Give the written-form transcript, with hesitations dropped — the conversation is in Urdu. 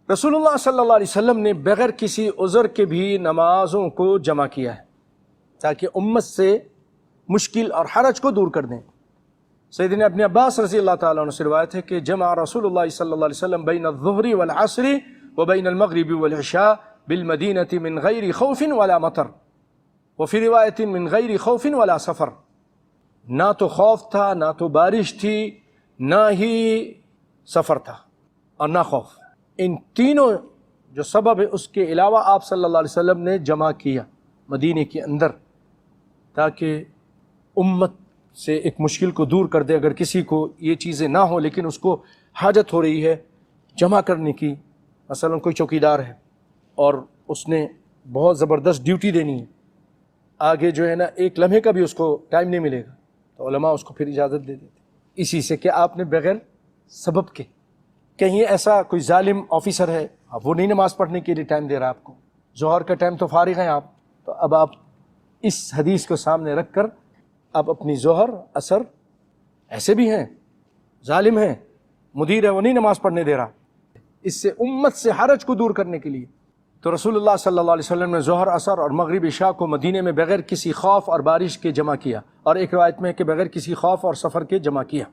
رسول اللہ صلی اللہ علیہ وسلم نے بغیر کسی عذر کے بھی نمازوں کو جمع کیا ہے تاکہ امت سے مشکل اور حرج کو دور کر دیں۔ سیدنا ابن عباس رضی اللہ تعالیٰ عنہ سے روایت ہے کہ جمع رسول اللہ صلی اللہ علیہ وسلم بین الظہر والعصر وبین المغرب والعشاء بالمدینة من غیر خوف ولا مطر وفی روایت من غیر خوف ولا سفر۔ نہ تو خوف تھا، نہ تو بارش تھی، نہ ہی سفر تھا اور نہ خوف۔ ان تینوں جو سبب ہے اس کے علاوہ آپ صلی اللہ علیہ وسلم نے جمع کیا مدینے کے اندر تاکہ امت سے ایک مشکل کو دور کر دے۔ اگر کسی کو یہ چیزیں نہ ہوں لیکن اس کو حاجت ہو رہی ہے جمع کرنے کی، مثلا کوئی چوکیدار ہے اور اس نے بہت زبردست ڈیوٹی دینی ہے، آگے جو ہے نا ایک لمحے کا بھی اس کو ٹائم نہیں ملے گا، تو علماء اس کو پھر اجازت دے دیتے اسی سے کہ آپ نے بغیر سبب کے، کہیں ایسا کوئی ظالم آفیسر ہے اب وہ نہیں نماز پڑھنے کے لیے ٹائم دے رہا آپ کو، ظہر کا ٹائم تو فارغ ہیں آپ، تو اب آپ اس حدیث کو سامنے رکھ کر آپ اپنی ظہر عصر، ایسے بھی ہیں ظالم ہیں، مدیر ہے وہ نہیں نماز پڑھنے دے رہا، اس سے امت سے حرج کو دور کرنے کے لیے تو رسول اللہ صلی اللہ علیہ وسلم نے ظہر عصر اور مغرب عشاء کو مدینے میں بغیر کسی خوف اور بارش کے جمع کیا، اور ایک روایت میں ہے کہ بغیر کسی خوف اور سفر کے جمع کیا۔